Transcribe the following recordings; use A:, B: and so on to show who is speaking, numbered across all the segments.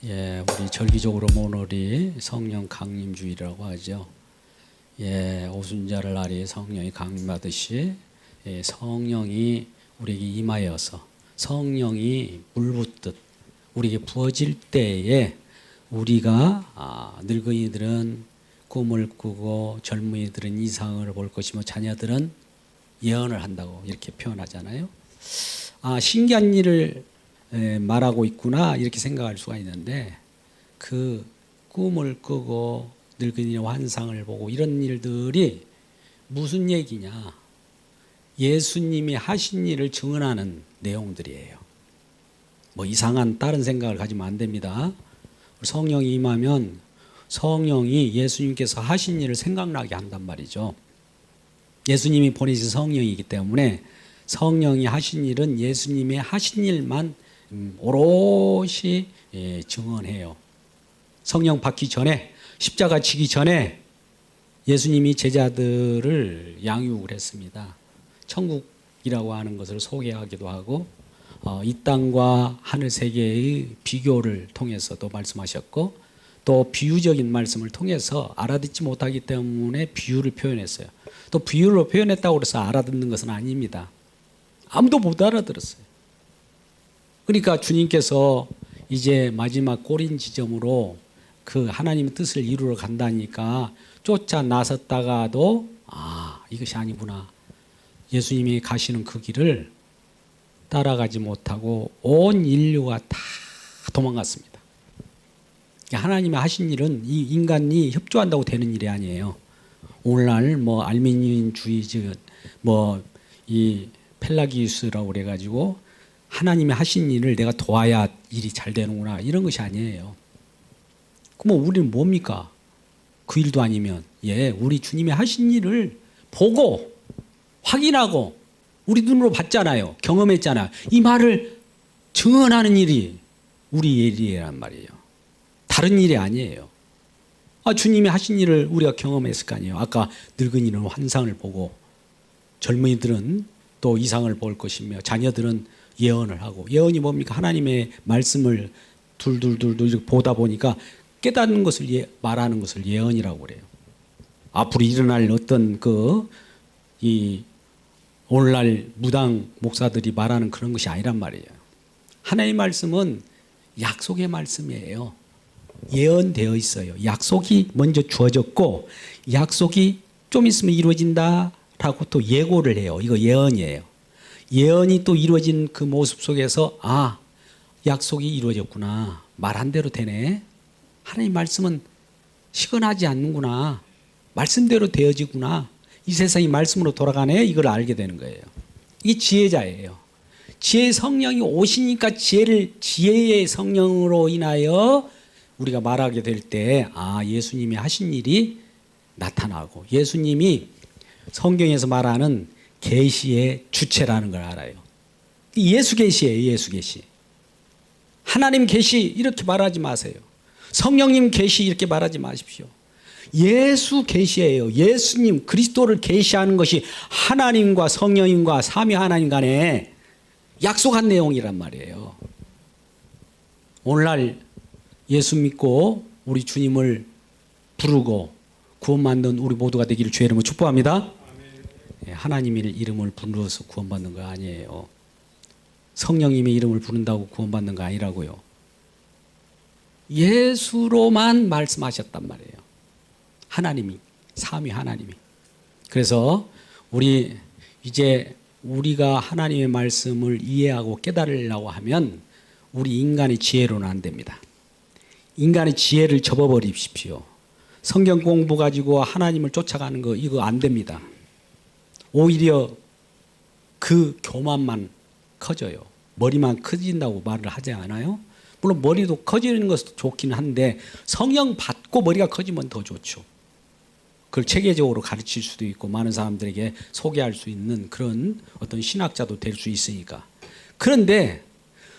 A: 우리 절기적으로 모노리 성령 강림주일이라고 하죠. 오순절을 날이 성령이 강림하듯이 성령이 우리에게 임하여서 성령이 물붓듯 우리에게 부어질 때에 우리가 늙은이들은 꿈을 꾸고 젊은이들은 이상을 볼 것이며 자녀들은 예언을 한다고 이렇게 표현하잖아요. 신기한 일을 말하고 있구나 이렇게 생각할 수가 있는데, 그 꿈을 꾸고 늙은이의 환상을 보고 이런 일들이 무슨 얘기냐, 예수님이 하신 일을 증언하는 내용들이에요. 뭐 이상한 다른 생각을 가지면 안 됩니다. 성령이 임하면 성령이 예수님께서 하신 일을 생각나게 한단 말이죠. 예수님이 보내신 성령이기 때문에 성령이 하신 일은 예수님의 하신 일만 오롯이 증언해요. 성령 받기 전에, 십자가 지기 전에 예수님이 제자들을 양육을 했습니다. 천국이라고 하는 것을 소개하기도 하고 이 땅과 하늘 세계의 비교를 통해서도 말씀하셨고, 또 비유적인 말씀을 통해서 알아듣지 못하기 때문에 비유를 표현했어요. 또 비유로 표현했다고 해서 알아듣는 것은 아닙니다. 아무도 못 알아들었어요. 그러니까 주님께서 이제 마지막 꼬린 지점으로 그 하나님의 뜻을 이루러 간다니까 쫓아 나섰다가도 이것이 아니구나, 예수님이 가시는 그 길을 따라가지 못하고 온 인류가 다 도망갔습니다. 하나님이 하신 일은 이 인간이 협조한다고 되는 일이 아니에요. 오늘날 뭐 알미니언주의, 뭐 이 펠라기우스라고 그래가지고 하나님이 하신 일을 내가 도와야 일이 잘 되는구나 이런 것이 아니에요. 그럼 우리는 뭡니까? 그 일도 아니면 우리 주님이 하신 일을 보고 확인하고 우리 눈으로 봤잖아요. 경험했잖아요. 이 말을 증언하는 일이 우리 일이란 말이에요. 다른 일이 아니에요. 주님이 하신 일을 우리가 경험했을 거 아니에요. 아까 늙은이는 환상을 보고 젊은이들은 또 이상을 볼 것이며 자녀들은 예언을 하고, 예언이 뭡니까? 하나님의 말씀을 둘둘둘 이렇게 보다 보니까 깨닫는 것을 말하는 것을 예언이라고 그래요. 앞으로 일어날 어떤 이 오늘날 무당 목사들이 말하는 그런 것이 아니란 말이에요. 하나님의 말씀은 약속의 말씀이에요. 예언되어 있어요. 약속이 먼저 주어졌고 약속이 좀 있으면 이루어진다라고 또 예고를 해요. 이거 예언이에요. 예언이 또 이루어진 그 모습 속에서 약속이 이루어졌구나, 말한 대로 되네, 하나님 말씀은 시건하지 않는구나, 말씀대로 되어지구나, 이 세상이 말씀으로 돌아가네, 이걸 알게 되는 거예요. 이게 지혜자예요. 지혜의 성령이 오시니까 지혜의 성령으로 인하여 우리가 말하게 될 때 예수님이 하신 일이 나타나고, 예수님이 성경에서 말하는 계시의 주체라는 걸 알아요. 예수 계시예요. 예수 계시. 하나님 계시 이렇게 말하지 마세요. 성령님 계시 이렇게 말하지 마십시오. 예수 계시예요. 예수님 그리스도를 계시하는 것이 하나님과 성령님과 삼위 하나님 간에 약속한 내용이란 말이에요. 오늘날 예수 믿고 우리 주님을 부르고 구원받는 우리 모두가 되기를 주의 이름으로 축복합니다. 하나님의 이름을 불러서 구원받는 거 아니에요. 성령님의 이름을 부른다고 구원받는 거 아니라고요. 예수로만 말씀하셨단 말이에요. 하나님이, 삼위 하나님이. 그래서 우리가 하나님의 말씀을 이해하고 깨달으려고 하면 우리 인간의 지혜로는 안 됩니다. 인간의 지혜를 접어버리십시오. 성경 공부 가지고 하나님을 쫓아가는 거 이거 안 됩니다. 오히려 그 교만만 커져요. 머리만 커진다고 말을 하지 않아요? 물론 머리도 커지는 것도 좋긴 한데 성령 받고 머리가 커지면 더 좋죠. 그걸 체계적으로 가르칠 수도 있고 많은 사람들에게 소개할 수 있는 그런 어떤 신학자도 될 수 있으니까. 그런데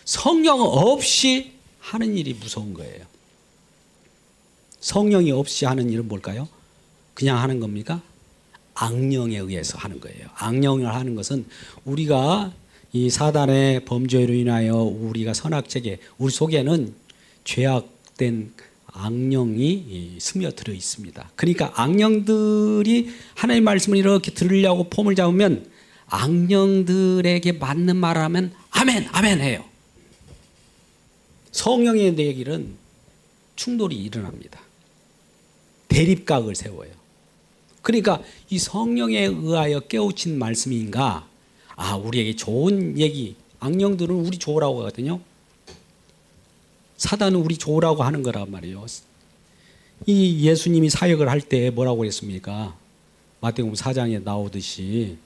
A: 성령 없이 하는 일이 무서운 거예요. 성령이 없이 하는 일은 뭘까요? 그냥 하는 겁니까? 악령에 의해서 하는 거예요. 악령을 하는 것은 우리가 이 사단의 범죄로 인하여 우리가 선악체계, 우리 속에는 죄악 죄악된 악령이 스며들어 있습니다. 그러니까 악령들이 하나님의 말씀을 이렇게 들으려고 폼을 잡으면 악령들에게 맞는 말을 하면 아멘, 아멘 해요. 성령의 얘기는 충돌이 일어납니다. 대립각을 세워요. 그러니까 이 성령에 의하여 깨우친 말씀인가? 우리에게 좋은 얘기, 악령들은 우리 좋으라고 하거든요. 사단은 우리 좋으라고 하는 거란 말이에요. 이 예수님이 사역을 할 때 뭐라고 했습니까? 마태복음 4장에 나오듯이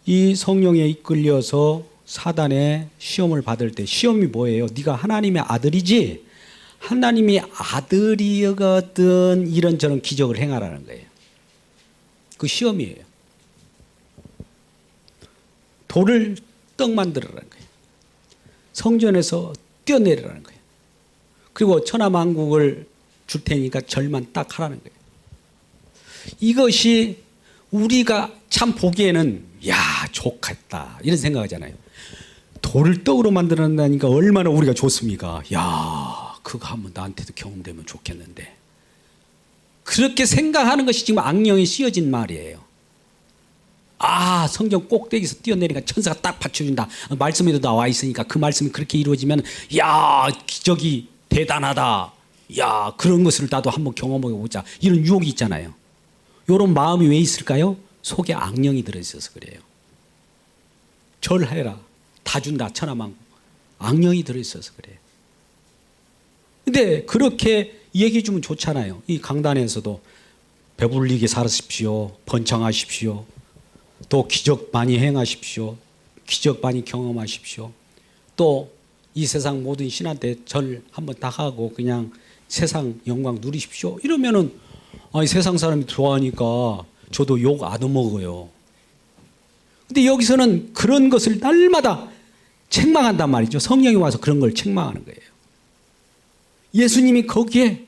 A: 이 성령에 이끌려서 사단의 시험을 받을 때, 시험이 뭐예요? 네가 하나님의 아들이지? 하나님이 아들이거든 이런저런 기적을 행하라는 거예요. 그 시험이에요. 돌을 떡 만들어라는 거예요. 성전에서 뛰어내리라는 거예요. 그리고 천하만국을 줄 테니까 절만 딱 하라는 거예요. 이것이 우리가 참 보기에는 좋겠다 이런 생각하잖아요. 돌을 떡으로 만들어낸다니까 얼마나 우리가 좋습니까? 그거 한번 나한테도 경험되면 좋겠는데. 그렇게 생각하는 것이 지금 악령이 씌어진 말이에요. 성경 꼭대기에서 뛰어내리니까 천사가 딱 받쳐준다. 말씀에도 나와 있으니까 그 말씀이 그렇게 이루어지면 기적이 대단하다. 그런 것을 나도 한번 경험해 보자. 이런 유혹이 있잖아요. 이런 마음이 왜 있을까요? 속에 악령이 들어있어서 그래요. 절해라. 다 준다. 천하만국. 악령이 들어있어서 그래요. 근데 그렇게 얘기해 주면 좋잖아요. 이 강단에서도 배불리게 살으십시오. 번창하십시오. 또 기적 많이 행하십시오. 기적 많이 경험하십시오. 또 이 세상 모든 신한테 절 한번 다 하고 그냥 세상 영광 누리십시오. 이러면은 세상 사람이 좋아하니까 저도 욕 안 먹어요. 근데 여기서는 그런 것을 날마다 책망한단 말이죠. 성령이 와서 그런 걸 책망하는 거예요. 예수님이 거기에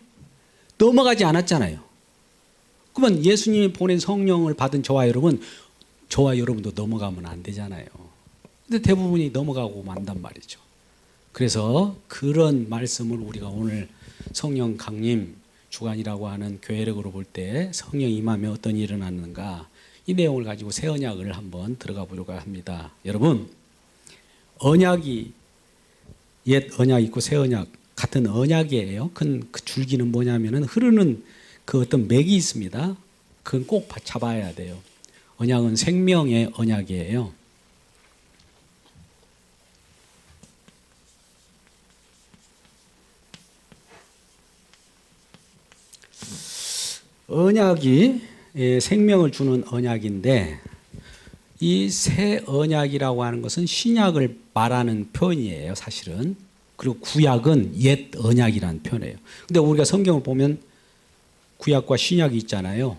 A: 넘어가지 않았잖아요. 그러면 예수님이 보낸 성령을 받은 저와 여러분도 넘어가면 안 되잖아요. 근데 대부분이 넘어가고 만단 말이죠. 그래서 그런 말씀을 우리가 오늘 성령 강림 주간이라고 하는 교회력으로 볼 때 성령 임하면 어떤 일이 일어났는가, 이 내용을 가지고 새 언약을 한번 들어가 보려고 합니다. 여러분, 언약이 옛 언약 있고 새 언약 같은 언약이에요. 그 줄기는 뭐냐면은 흐르는 그 어떤 맥이 있습니다. 그건 꼭 잡아야 돼요. 언약은 생명의 언약이에요. 언약이 생명을 주는 언약인데, 이 새 언약이라고 하는 것은 신약을 말하는 표현이에요, 사실은. 그리고 구약은 옛 언약이라는 표현이에요. 근데 우리가 성경을 보면 구약과 신약이 있잖아요.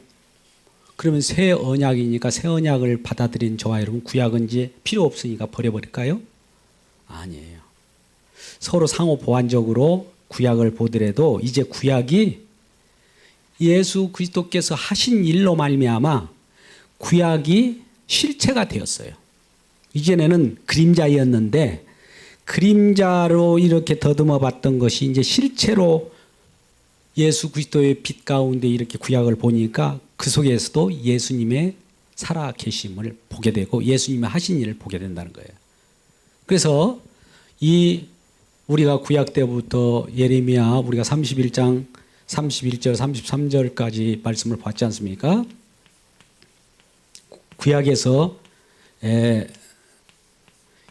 A: 그러면 새 언약이니까 새 언약을 받아들인 저와 여러분, 구약은 이제 필요 없으니까 버려버릴까요? 아니에요. 서로 상호 보완적으로 구약을 보더라도 이제 구약이 예수 그리스도께서 하신 일로 말미암아 구약이 실체가 되었어요. 이전에는 그림자였는데 그림자로 이렇게 더듬어 봤던 것이 이제 실체로 예수 그리스도의 빛 가운데 이렇게 구약을 보니까 그 속에서도 예수님의 살아 계심을 보게 되고 예수님의 하신 일을 보게 된다는 거예요. 그래서 이 우리가 구약 때부터 예레미야 우리가 31장 31절 33절까지 말씀을 봤지 않습니까? 구약에서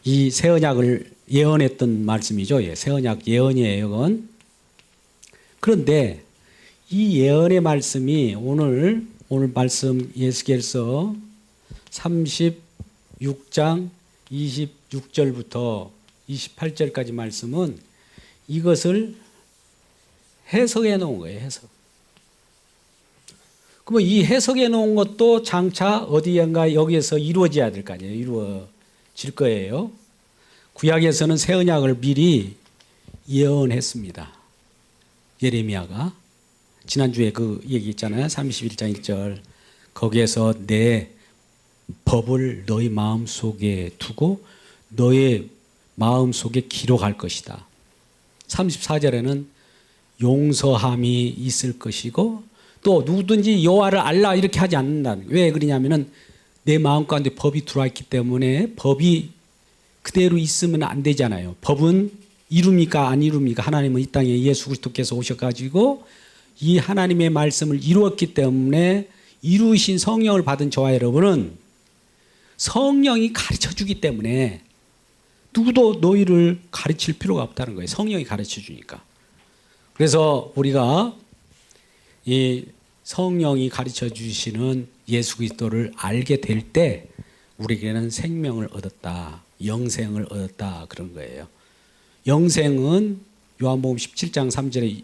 A: 이 새 언약을 예언했던 말씀이죠. 새 언약 예언이에요, 이건. 그런데 이 예언의 말씀이 오늘 말씀 예스겔서 36장 26절부터 28절까지 말씀은 이것을 해석해 놓은 거예요. 해석. 그러면 이 해석해 놓은 것도 장차 어디인가 여기에서 이루어져야 될 거 아니에요. 이루어질 거예요. 구약에서는 새 언약을 미리 예언했습니다. 예레미야가 지난주에 그 얘기 있잖아요. 31장 1절. 거기에서 내 법을 너희 마음속에 두고 너의 마음속에 기록할 것이다. 34절에는 용서함이 있을 것이고 또 누구든지 여호와를 알라 이렇게 하지 않는다는 거예요. 왜 그러냐면은 내 마음 가운데 법이 들어와 있기 때문에 법이 그대로 있으면 안 되잖아요. 법은 이룹니까 안 이룹니까? 하나님은 이 땅에 예수 그리스도께서 오셔가지고 이 하나님의 말씀을 이루었기 때문에 이루신 성령을 받은 저와 여러분은 성령이 가르쳐주기 때문에 누구도 너희를 가르칠 필요가 없다는 거예요. 성령이 가르쳐주니까. 그래서 우리가 이 성령이 가르쳐주시는 예수 그리스도를 알게 될 때 우리에게는 생명을 얻었다. 영생을 얻었다. 그런 거예요. 영생은 요한복음 17장 3절에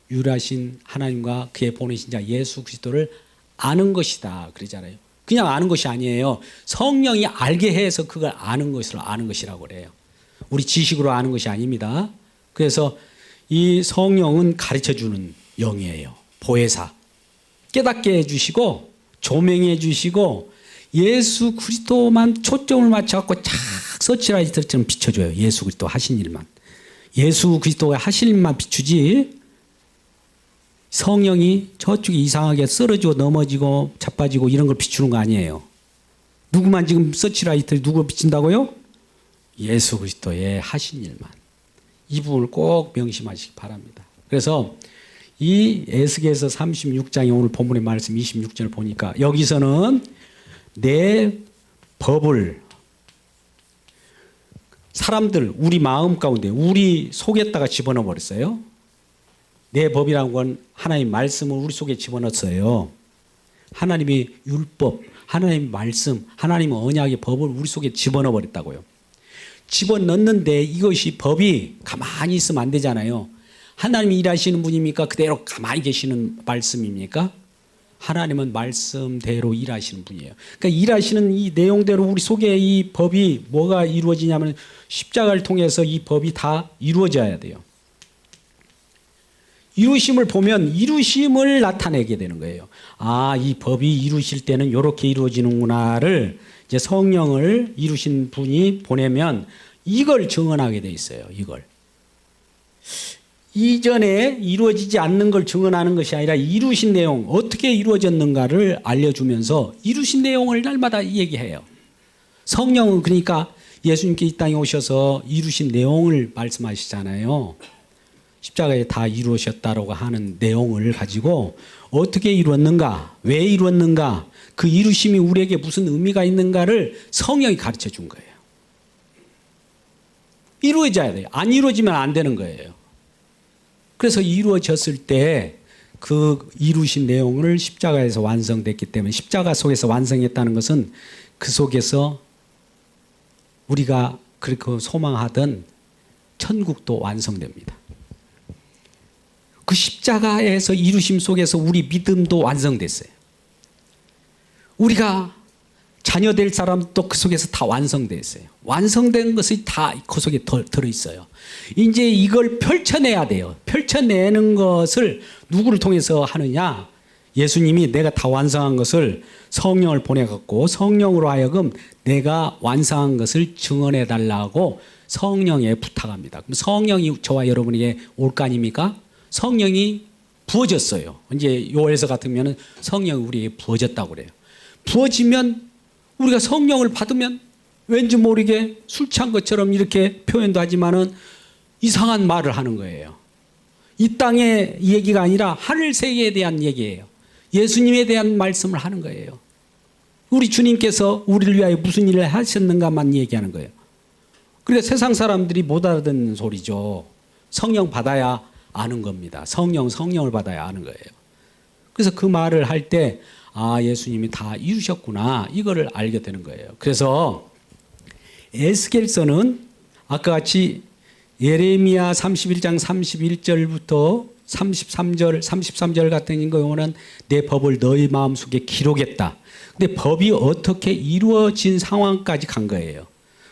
A: 유일하신 하나님과 그의 보내신 자 예수 그리스도를 아는 것이다. 그러잖아요. 그냥 아는 것이 아니에요. 성령이 알게 해서 그걸 아는 것을 아는 것이라고 그래요. 우리 지식으로 아는 것이 아닙니다. 그래서 이 성령은 가르쳐주는 영이에요. 보혜사. 깨닫게 해주시고 조명해 주시고 예수 그리스도만 초점을 맞춰갖고 착 서치라이트처럼 비춰줘요. 예수 그리스도 하신 일만. 예수 그리스도가 하신 일만 비추지 성령이 저쪽에 이상하게 쓰러지고 넘어지고 자빠지고 이런 걸 비추는 거 아니에요. 누구만 지금 서치라이트를 누구 비친다고요? 예수 그리스도의 하신 일만. 이 부분을 꼭 명심하시기 바랍니다. 그래서 이 에스겔서 36장의 오늘 본문의 말씀 26절을 보니까 여기서는 내 법을 사람들 우리 마음 가운데 우리 속에다가 집어넣어 버렸어요. 내 법이라는 건 하나님 말씀을 우리 속에 집어넣었어요. 하나님의 율법, 하나님의 말씀, 하나님의 언약의 법을 우리 속에 집어넣어 버렸다고요. 집어넣는데 이것이 법이 가만히 있으면 안 되잖아요. 하나님이 일하시는 분입니까? 그대로 가만히 계시는 말씀입니까? 하나님은 말씀대로 일하시는 분이에요. 그러니까 일하시는 이 내용대로 우리 속에 이 법이 뭐가 이루어지냐면 십자가를 통해서 이 법이 다 이루어져야 돼요. 이루심을 보면 이루심을 나타내게 되는 거예요. 아, 이 법이 이루실 때는 이렇게 이루어지는구나를 이제 성령을 이루신 분이 보내면 이걸 증언하게 돼 있어요. 이걸. 이전에 이루어지지 않는 걸 증언하는 것이 아니라 이루신 내용, 어떻게 이루어졌는가를 알려주면서 이루신 내용을 날마다 얘기해요. 성령은 그러니까 예수님께 이 땅에 오셔서 이루신 내용을 말씀하시잖아요. 십자가에 다 이루어졌다라고 하는 내용을 가지고 어떻게 이루었는가, 왜 이루었는가, 그 이루심이 우리에게 무슨 의미가 있는가를 성령이 가르쳐 준 거예요. 이루어져야 돼요. 안 이루어지면 안 되는 거예요. 그래서 이루어졌을 때 그 이루신 내용을 십자가에서 완성됐기 때문에 십자가 속에서 완성했다는 것은 그 속에서 우리가 그렇게 소망하던 천국도 완성됩니다. 그 십자가에서 이루심 속에서 우리 믿음도 완성됐어요. 우리가 자녀 될 사람도 그 속에서 다 완성됐어요. 완성된 것이 다 그 속에 들어있어요. 이제 이걸 펼쳐내야 돼요. 펼쳐내는 것을 누구를 통해서 하느냐? 예수님이 내가 다 완성한 것을 성령을 보내갖고 성령으로 하여금 내가 완성한 것을 증언해 달라고 성령에 부탁합니다. 그럼 성령이 저와 여러분에게 올 거 아닙니까? 성령이 부어졌어요. 이제 요엘서 같으면 성령이 우리에게 부어졌다고 그래요. 부어지면 우리가 성령을 받으면 왠지 모르게 술 취한 것처럼 이렇게 표현도 하지만은 이상한 말을 하는 거예요. 이 땅의 얘기가 아니라 하늘 세계에 대한 얘기예요. 예수님에 대한 말씀을 하는 거예요. 우리 주님께서 우리를 위하여 무슨 일을 하셨는가만 얘기하는 거예요. 그러니까 세상 사람들이 못 알아듣는 소리죠. 성령 받아야 아는 겁니다. 성령을 받아야 아는 거예요. 그래서 그 말을 할 때 아, 예수님이 다 이루셨구나. 이거를 알게 되는 거예요. 그래서 에스겔서는 아까 같이 예레미야 31장 31절부터 33절 같은 경우는 내 법을 너희 마음속에 기록했다. 근데 법이 어떻게 이루어진 상황까지 간 거예요.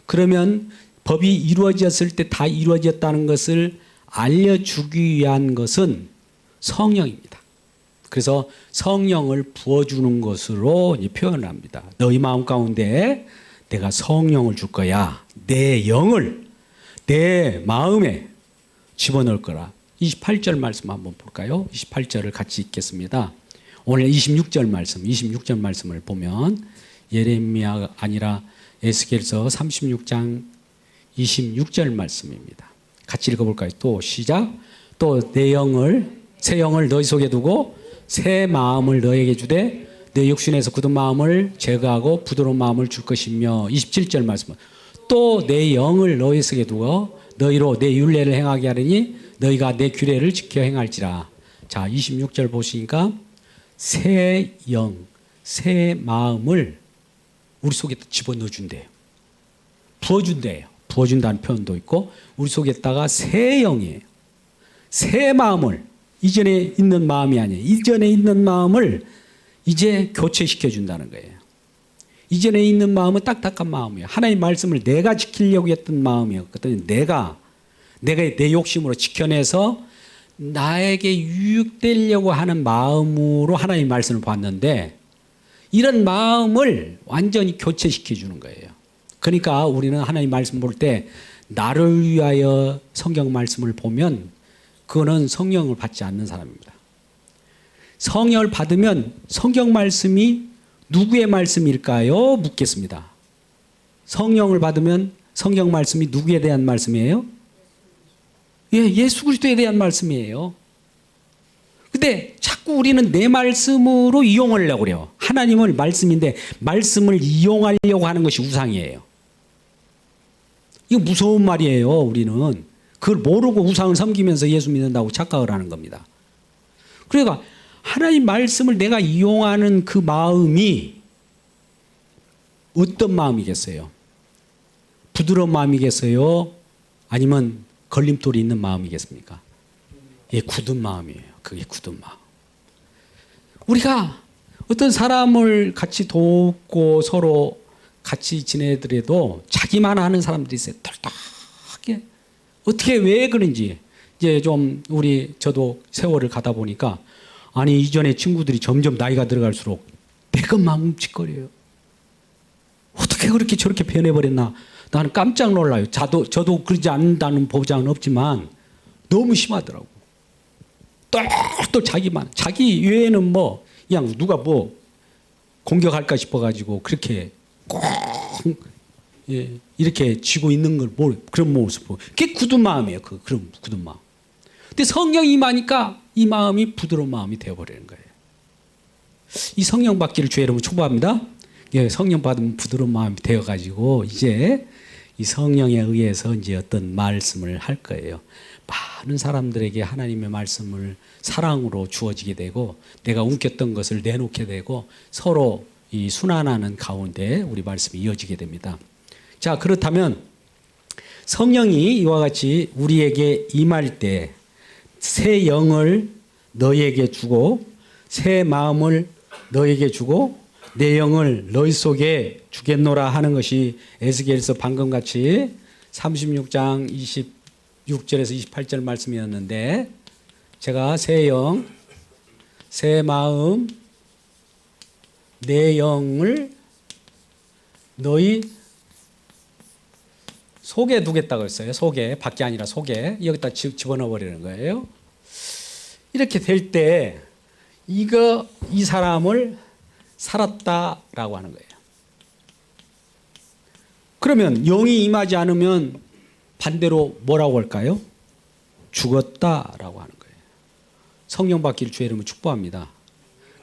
A: 그러면 법이 이루어졌을 때 다 이루어졌다는 것을 알려주기 위한 것은 성령입니다. 그래서 성령을 부어주는 것으로 표현을 합니다. 너희 마음 가운데 내가 성령을 줄 거야. 내 영을 내 마음에 집어넣을 거라. 28절 말씀 한번 볼까요? 28절을 같이 읽겠습니다. 오늘 26절 말씀을 보면 예레미야가 아니라 에스겔서 36장 26절 말씀입니다. 같이 읽어볼까요? 또 시작. 또 새 영을 너희 속에 두고 새 마음을 너에게 주되 내 육신에서 굳은 마음을 제거하고 부드러운 마음을 줄 것이며 27절 말씀. 또 내 영을 너희 속에 두고 너희로 내 율례를 행하게 하리니 너희가 내 규례를 지켜 행할지라. 자, 26절 보시니까 새 영, 새 마음을 우리 속에 집어넣어 준대요. 부어준대요. 부어준다는 표현도 있고 우리 속에다가 새 영이에요. 새 마음을, 이전에 있는 마음이 아니에요. 이전에 있는 마음을 이제 교체시켜 준다는 거예요. 이전에 있는 마음은 딱딱한 마음이에요. 하나님 말씀을 내가 지키려고 했던 마음이었거든요. 내가 내 욕심으로 지켜내서 나에게 유익되려고 하는 마음으로 하나님 말씀을 봤는데 이런 마음을 완전히 교체시켜 주는 거예요. 그러니까 우리는 하나님 말씀 볼 때 나를 위하여 성경 말씀을 보면 그거는 성령을 받지 않는 사람입니다. 성령을 받으면 성경 말씀이 누구의 말씀일까요? 묻겠습니다. 성령을 받으면 성경 말씀이 누구에 대한 말씀이에요? 예, 예수 그리스도에 대한 말씀이에요. 근데 자꾸 우리는 내 말씀으로 이용하려고 그래요. 하나님을 말씀인데 말씀을 이용하려고 하는 것이 우상이에요. 이거 무서운 말이에요. 우리는 그걸 모르고 우상을 섬기면서 예수 믿는다고 착각을 하는 겁니다. 그러니까 하나님 말씀을 내가 이용하는 그 마음이 어떤 마음이겠어요? 부드러운 마음이겠어요? 아니면 걸림돌이 있는 마음이겠습니까? 예, 굳은 마음이에요. 그게 굳은 마음. 우리가 어떤 사람을 같이 돕고 서로 같이 지내더라도 자기만 하는 사람들이 있어요. 털떡하게. 어떻게 왜 그런지 이제 좀 저도 세월을 가다 보니까 아니 이전에 친구들이 점점 나이가 들어갈수록 내 것만 움찔거려요. 어떻게 그렇게 저렇게 변해버렸나. 나는 깜짝 놀라요. 저도 그러지 않는다는 보장은 없지만 너무 심하더라고. 또 자기 외에는 뭐 그냥 누가 뭐 공격할까 싶어가지고 그렇게 꼭 이렇게 쥐고 있는 걸 그런 모습 보고 그게 굳은 마음이에요. 그런 굳은 마음. 근데 성령이 임하니까 이 마음이 부드러운 마음이 되어버리는 거예요. 이 성령 받기를 주의 이름으로 축복합니다. 예, 성령 받으면 부드러운 마음이 되어가지고 이제 이 성령에 의해서 이제 어떤 말씀을 할 거예요. 많은 사람들에게 하나님의 말씀을 사랑으로 주어지게 되고 내가 움켰던 것을 내놓게 되고 서로 이 순환하는 가운데 우리 말씀이 이어지게 됩니다. 자, 그렇다면 성령이 이와 같이 우리에게 임할 때 새 영을 너희에게 주고 새 마음을 너희에게 주고 내 영을 너희 속에 주겠노라 하는 것이 에스겔서 방금 같이 36장 26절에서 28절 말씀이었는데 제가 새 영, 새 마음, 내 영을 너희 속에 두겠다고 했어요. 속에, 밖이 아니라 속에. 여기다 집어넣어 버리는 거예요. 이렇게 될 때 이 사람을 살았다라고 하는 거예요. 그러면 영이 임하지 않으면 반대로 뭐라고 할까요? 죽었다라고 하는 거예요. 성령 받기를 주의 이름으로 축복합니다.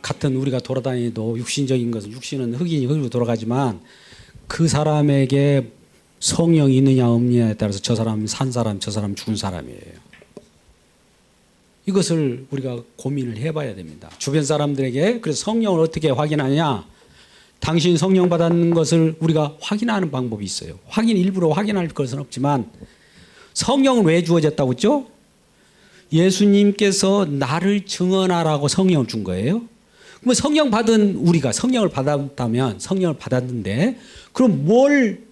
A: 같은 우리가 돌아다니도 육신적인 것은 육신은 흙이니 흙으로 돌아가지만 그 사람에게 성령이 있느냐 없느냐에 따라서 저 사람은 산 사람, 저 사람은 죽은 사람이에요. 이것을 우리가 고민을 해봐야 됩니다. 주변 사람들에게 그래서 성령을 어떻게 확인하냐? 당신 성령 받았는 것을 우리가 확인하는 방법이 있어요. 일부러 확인할 것은 없지만 성령은 왜 주어졌다고 했죠? 예수님께서 나를 증언하라고 성령을 준 거예요. 그럼 성령 받은 우리가 성령을 받았다면 성령을 받았는데 그럼 뭘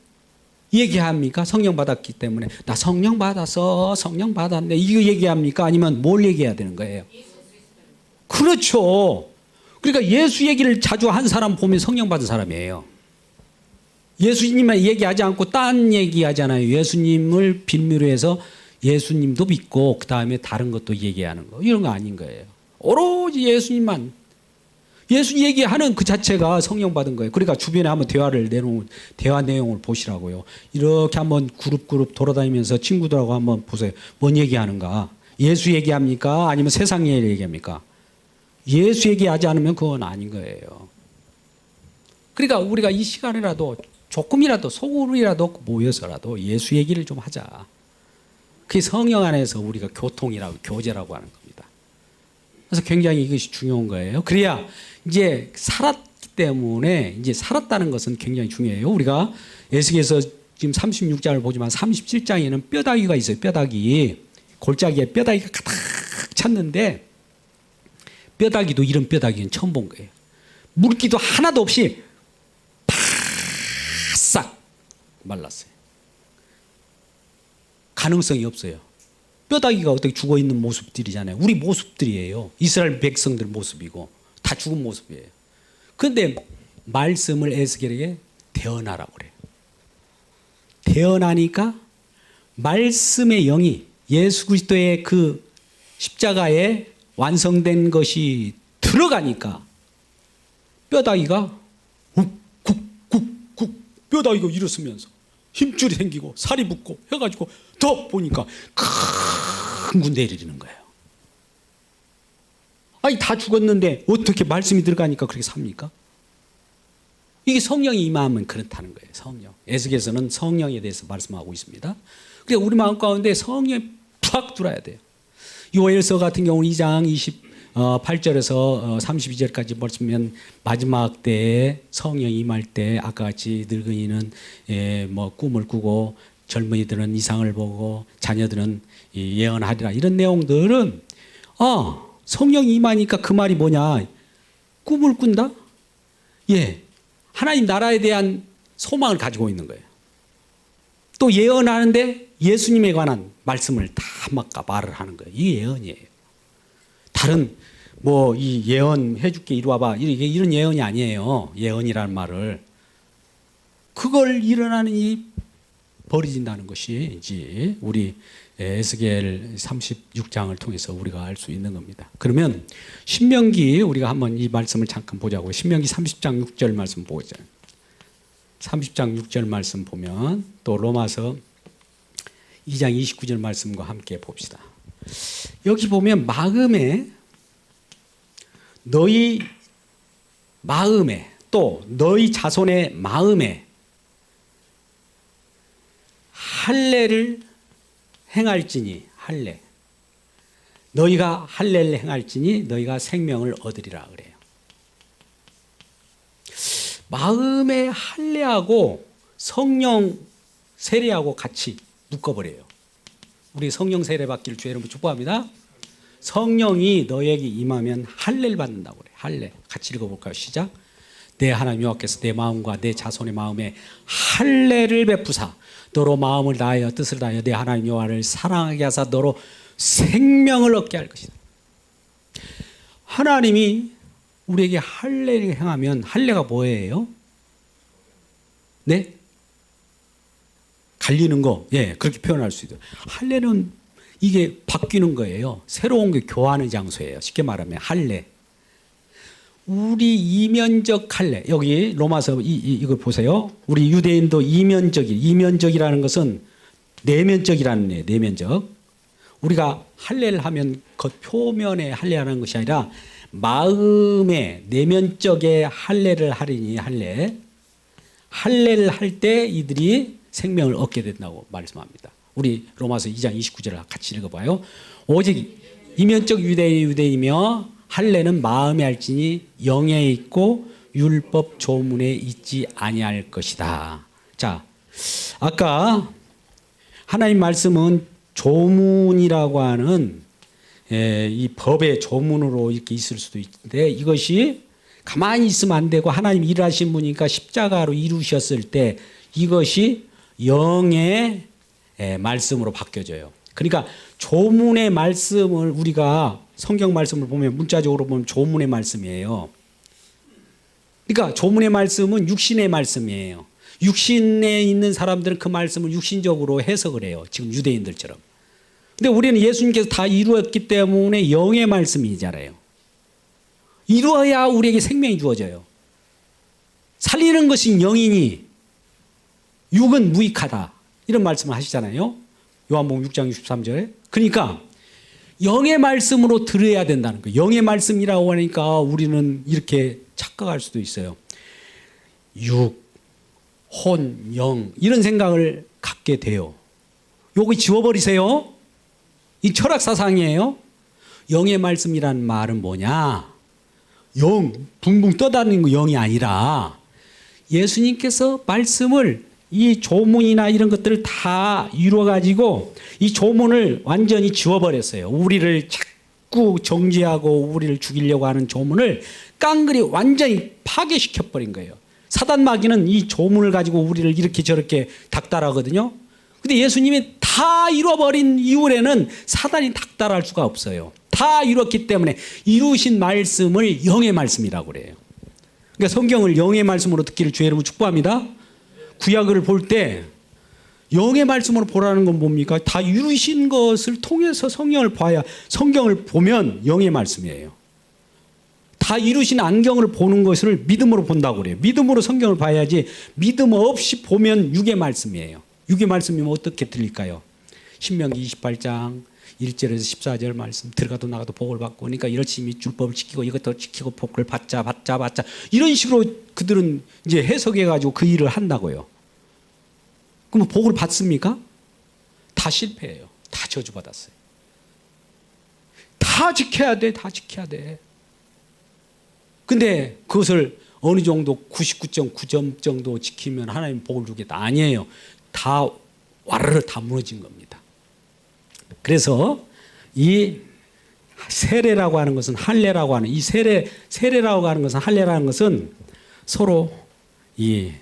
A: 얘기합니까? 성령 받았기 때문에 나 성령 받았어, 성령 받았네 이거 얘기합니까? 아니면 뭘 얘기해야 되는 거예요? 그렇죠. 그러니까 예수 얘기를 자주 한 사람 보면 성령 받은 사람이에요. 예수님만 얘기하지 않고 딴 얘기하잖아요. 예수님을 빌미로 해서 예수님도 믿고 그 다음에 다른 것도 얘기하는 거 이런 거 아닌 거예요. 오로지 예수님만 예수 얘기하는 그 자체가 성령 받은 거예요. 그러니까 주변에 한번 대화 내용을 보시라고요. 이렇게 한번 그룹 돌아다니면서 친구들하고 한번 보세요. 뭔 얘기하는가? 예수 얘기합니까? 아니면 세상 얘기합니까? 예수 얘기하지 않으면 그건 아닌 거예요. 그러니까 우리가 이 시간이라도 조금이라도 소그룹이라도 모여서라도 예수 얘기를 좀 하자. 그게 성령 안에서 우리가 교통이라고 교제라고 하는 겁니다. 그래서 굉장히 이것이 중요한 거예요. 그래야 이제 살았기 때문에 이제 살았다는 것은 굉장히 중요해요. 우리가 에스겔서 지금 36장을 보지만 37장에는 뼈다귀가 있어요. 뼈다귀. 골짜기에 뼈다귀가 가득 찼는데 뼈다귀도 이런 뼈다귀는 처음 본 거예요. 물기도 하나도 없이 바싹 말랐어요. 가능성이 없어요. 뼈다귀가 어떻게 죽어있는 모습들이잖아요. 우리 모습들이에요. 이스라엘 백성들 모습이고 다 죽은 모습이에요. 그런데 말씀을 에스겔에게 대언하라고 그래요. 대언하니까 말씀의 영이 예수 그리스도의 그 십자가에 완성된 것이 들어가니까 뼈다귀가 욱국국국 뼈다귀가 일어서면서 힘줄이 생기고 살이 붙고 해가지고 더 보니까 큰 군대 내리는 거예요. 아니 다 죽었는데 어떻게 말씀이 들어가니까 그렇게 삽니까? 이게 성령이 임하면 그렇다는 거예요. 성령. 에스겔서는 성령에 대해서 말씀하고 있습니다. 그래서 우리 마음 가운데 성령이 팍 들어야 돼요. 요엘서 같은 경우는 2장 28절에서 32절까지 보시면 마지막 때에 성령이 임할 때 아까 같이 늙은이는 뭐 꿈을 꾸고 젊은이들은 이상을 보고 자녀들은 예언하리라 이런 내용들은 성령이 임하니까 그 말이 뭐냐? 꿈을 꾼다? 예, 하나님 나라에 대한 소망을 가지고 있는 거예요. 또 예언하는데 예수님에 관한 말씀을 다 막 말을 하는 거예요. 이게 예언이에요. 다른 뭐 이 예언 해줄게 이리 와봐 이런 예언이 아니에요. 예언이라는 말을 그걸 일어나는 이 버려진다는 것이 이제 우리 에스겔 36장을 통해서 우리가 알 수 있는 겁니다. 그러면 신명기 우리가 한번 이 말씀을 잠깐 보자고요. 신명기 30장 6절 말씀 보자. 30장 6절 말씀 보면 또 로마서 2장 29절 말씀과 함께 봅시다. 여기 보면 너희 마음에 또 너희 자손의 마음에 할례를 행할지니 할례 너희가 할례를 행할지니 너희가 생명을 얻으리라 그래요. 마음의 할례하고 성령 세례하고 같이 묶어버려요. 우리 성령 세례 받기를 주의 이름으로 축복합니다. 성령이 너에게 임하면 할례를 받는다고 그래요. 할례 같이 읽어볼까요? 시작. 내 하나님 여호와께서 내 마음과 내 자손의 마음에 할례를 베푸사 너로 마음을 다하여 뜻을 다하여 내 하나님 여호와를 사랑하게 하사 너로 생명을 얻게 할 것이다. 하나님이 우리에게 할례를 행하면 할례가 뭐예요? 네? 갈리는 거, 예, 그렇게 표현할 수 있어요. 할례는 이게 바뀌는 거예요. 새로운 게 교환의 장소예요. 쉽게 말하면 할례. 우리 이면적 할례. 여기 로마서 이거 보세요. 우리 유대인도 이면적이라는 것은 내면적이라는 얘기예요. 내면적. 우리가 할례를 하면 겉 표면에 할례하는 것이 아니라 마음의 내면적에 할례를 하리니 할례를 할 때 이들이 생명을 얻게 된다고 말씀합니다. 우리 로마서 2장 29절을 같이 읽어봐요. 오직 이면적 유대이며 할례는 마음에 할지니 영에 있고 율법 조문에 있지 아니할 것이다. 자, 아까 하나님 말씀은 조문이라고 하는 이 법의 조문으로 이렇게 있을 수도 있는데 이것이 가만히 있으면 안 되고 하나님 일하신 분이니까 십자가로 이루셨을 때 이것이 영의 말씀으로 바뀌어져요. 그러니까 조문의 말씀을 우리가 성경 말씀을 보면 문자적으로 보면 조문의 말씀이에요. 그러니까 조문의 말씀은 육신의 말씀이에요. 육신에 있는 사람들은 그 말씀을 육신적으로 해석을 해요. 지금 유대인들처럼. 근데 우리는 예수님께서 다 이루었기 때문에 영의 말씀이잖아요. 이루어야 우리에게 생명이 주어져요. 살리는 것이 영이니 육은 무익하다. 이런 말씀을 하시잖아요. 요한복음 6장 63절에. 그러니까 영의 말씀으로 들어야 된다는 거예요. 영의 말씀이라고 하니까 우리는 이렇게 착각할 수도 있어요. 육, 혼, 영 이런 생각을 갖게 돼요. 요거 지워버리세요. 이 철학사상이에요. 영의 말씀이라는 말은 뭐냐? 영, 붕붕 떠다니는 거 영이 아니라 예수님께서 말씀을 이 조문이나 이런 것들을 다 이루어가지고 이 조문을 완전히 지워버렸어요. 우리를 자꾸 정죄하고 우리를 죽이려고 하는 조문을 깡그리 완전히 파괴시켜버린 거예요. 사단 마귀는 이 조문을 가지고 우리를 이렇게 저렇게 닥달하거든요. 근데 예수님이 다 이루어버린 이후에는 사단이 닥달할 수가 없어요. 다 이뤘기 때문에 이루신 말씀을 영의 말씀이라고 그래요. 그러니까 성경을 영의 말씀으로 듣기를 주의 이름으로 축복합니다. 구약을 볼 때 영의 말씀으로 보라는 건 뭡니까? 다 이루신 것을 통해서 성경을 봐야, 성경을 보면 영의 말씀이에요. 다 이루신 안경을 보는 것을 믿음으로 본다고 그래요. 믿음으로 성경을 봐야지 믿음 없이 보면 육의 말씀이에요. 육의 말씀이면 어떻게 들릴까요? 신명기 28장 1절에서 14절 말씀, 들어가도 나가도 복을 받고, 그러니까 열심히 율법을 지키고 이것도 지키고 복을 받자 이런 식으로 그들은 이제 해석해 가지고 그 일을 한다고요. 그럼 복을 받습니까? 다 실패해요. 다 저주받았어요. 다 지켜야 돼. 다 지켜야 돼. 근데 그것을 어느 정도 99.9점 정도 지키면 하나님 복을 주겠다. 아니에요. 다 와르르 다 무너진 겁니다. 그래서 이 세례라고 하는 것은, 할례라고 하는 이 세례라고 하는 것은, 할례라는 것은 서로 이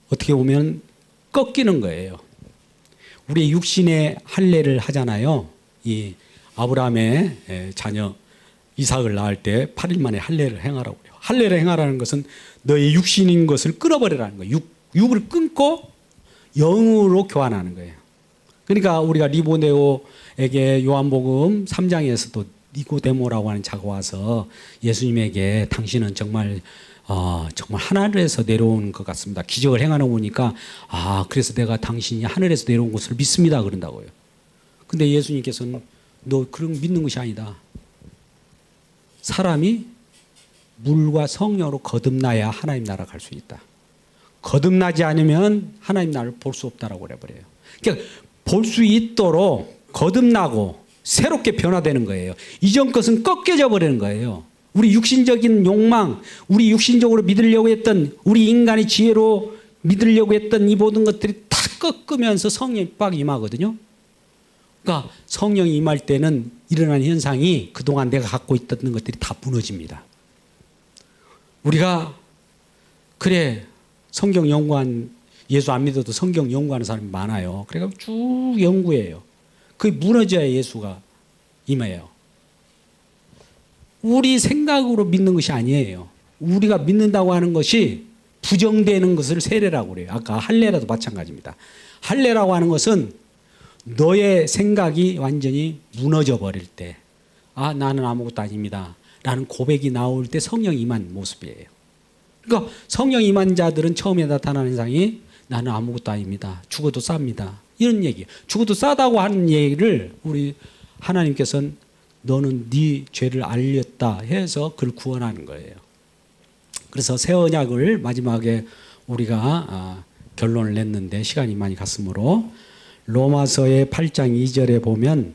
A: 어떻게 보면 꺾이는 거예요. 우리 육신의 할례를 하잖아요. 이 아브라함의 자녀 이삭을 낳을 때 8일 만에 할례를 행하라고 해요. 할례를 행하라는 것은 너의 육신인 것을 끊어버리라는 거예요. 육을 끊고 영으로 교환하는 거예요. 그러니까 우리가 니고데오에게 요한복음 3장에서도 니고데모라고 하는 자가 와서 예수님에게 당신은 정말 하늘에서 내려온 것 같습니다. 기적을 행하는 거 보니까 그래서 내가 당신이 하늘에서 내려온 것을 믿습니다. 그런다고요. 근데 예수님께서는 너 그런 믿는 것이 아니다. 사람이 물과 성령으로 거듭나야 하나님 나라 갈 수 있다. 거듭나지 않으면 하나님 나라를 볼 수 없다라고 그래버려요. 그러니까 볼 수 있도록 거듭나고 새롭게 변화되는 거예요. 이전 것은 꺾여져 버리는 거예요. 우리 육신적인 욕망, 우리 육신적으로 믿으려고 했던, 우리 인간의 지혜로 믿으려고 했던 이 모든 것들이 다 꺾으면서 성령이 빡 임하거든요. 그러니까 성령이 임할 때는 일어나는 현상이 그동안 내가 갖고 있던 것들이 다 무너집니다. 우리가 그래 성경 연구한, 예수 안 믿어도 성경 연구하는 사람이 많아요. 그래서 쭉 연구해요. 그게 무너져야 예수가 임해요. 우리 생각으로 믿는 것이 아니에요. 우리가 믿는다고 하는 것이 부정되는 것을 세례라고 그래요. 아까 할례라도 마찬가지입니다. 할례라고 하는 것은 너의 생각이 완전히 무너져 버릴 때, 나는 아무것도 아닙니다 라는 고백이 나올 때 성령 임한 모습이에요. 그러니까 성령 임한 자들은 처음에 나타나는 현상이 나는 아무것도 아닙니다. 죽어도 쌉니다. 이런 얘기예요. 죽어도 싸다고 하는 얘기를 우리 하나님께서는 너는 네 죄를 알렸다 해서 그를 구원하는 거예요. 그래서 새 언약을 마지막에 우리가 결론을 냈는데 시간이 많이 갔으므로 로마서의 8장 2절에 보면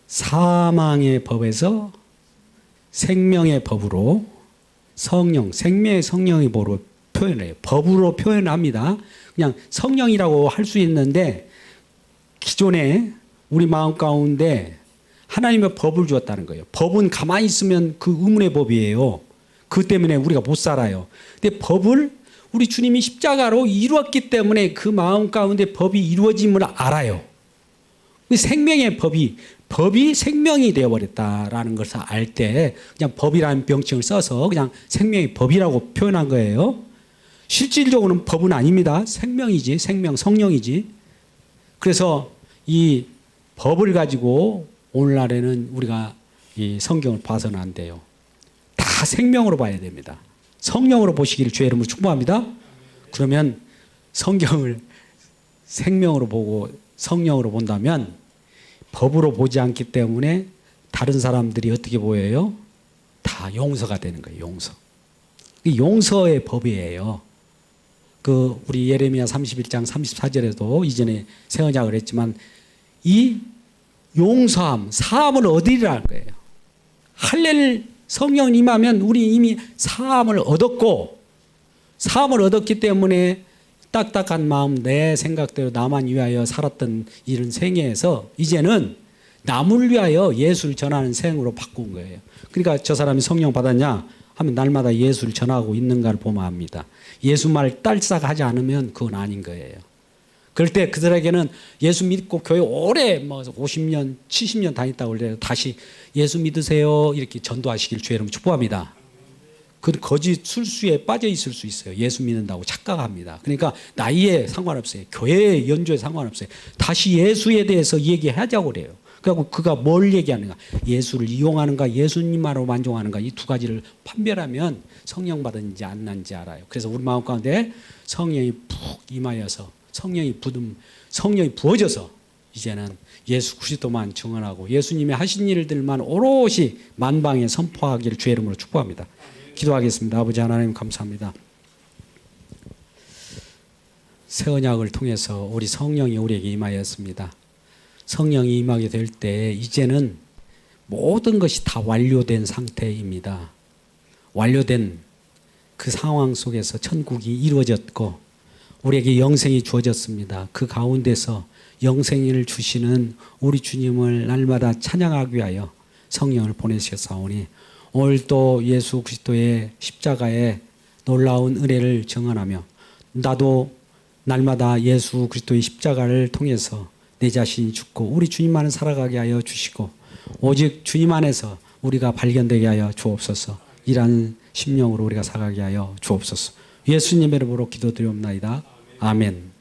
A: 사망의 법에서 생명의 법으로 성령, 생명의 성령의 법으로 표현해요. 법으로 표현합니다. 그냥 성령이라고 할 수 있는데 기존에 우리 마음 가운데 하나님의 법을 주었다는 거예요. 법은 가만히 있으면 그 의문의 법이에요. 그 때문에 우리가 못 살아요. 근데 법을 우리 주님이 십자가로 이루었기 때문에 그 마음 가운데 법이 이루어짐을 알아요. 생명의 법이 생명이 되어버렸다라는 것을 알 때 그냥 법이라는 명칭을 써서 그냥 생명의 법이라고 표현한 거예요. 실질적으로는 법은 아닙니다. 생명이지, 생명, 성령이지. 그래서 이 법을 가지고 오늘날에는 우리가 이 성경을 봐서는 안 돼요. 다 생명으로 봐야 됩니다. 성령으로 보시기를 주의 이름으로 축복합니다. 그러면 성경을 생명으로 보고 성령으로 본다면 법으로 보지 않기 때문에 다른 사람들이 어떻게 보여요? 다 용서가 되는 거예요. 용서. 용서의 법이에요. 우리 예레미야 31장 34절에도 이전에 새 언약을 했지만 이 용서함, 사함을 얻으리라는 거예요. 할례를 성령 임하면 우리 이미 사함을 얻었고, 사함을 얻었기 때문에 딱딱한 마음, 내 생각대로 나만 위하여 살았던 이런 생애에서 이제는 남을 위하여 예수를 전하는 생으로 바꾼 거예요. 그러니까 저 사람이 성령 받았냐 하면 날마다 예수를 전하고 있는가를 보면 압니다. 예수 말 딸싹하지 않으면 그건 아닌 거예요. 그럴 때 그들에게는 예수 믿고 교회 오래 50년, 70년 다녔다고 그래요. 다시 예수 믿으세요 이렇게 전도하시길 주의 이름으로 축복합니다. 그 거짓 술수에 빠져 있을 수 있어요. 예수 믿는다고 착각합니다. 그러니까 나이에 상관없어요. 교회 연조에 상관없어요. 다시 예수에 대해서 얘기하자고 그래요. 그리고 그가 뭘 얘기하는가? 예수를 이용하는가? 예수님만으로 만족하는가? 이 두 가지를 판별하면 성령 받은지 안 난지 알아요. 그래서 우리 마음 가운데 성령이 푹 임하여서 성령이 부어져서 이제는 예수 그리스도만 증언하고 예수님이 하신 일들만 오롯이 만방에 선포하기를 주의 이름으로 축복합니다. 기도하겠습니다. 아버지 하나님 감사합니다. 새 언약을 통해서 우리 성령이 우리에게 임하였습니다. 성령이 임하게 될 때 이제는 모든 것이 다 완료된 상태입니다. 완료된 그 상황 속에서 천국이 이루어졌고 우리에게 영생이 주어졌습니다. 그 가운데서 영생을 주시는 우리 주님을 날마다 찬양하기 위하여 성령을 보내주셨사오니 오늘 또 예수 그리스도의 십자가의 놀라운 은혜를 증언하며 나도 날마다 예수 그리스도의 십자가를 통해서 내 자신이 죽고 우리 주님만을 살아가게 하여 주시고 오직 주님 안에서 우리가 발견되게 하여 주옵소서. 이러한 심령으로 우리가 살아가게 하여 주옵소서. 예수님의 이름으로 기도드리옵나이다. 아멘.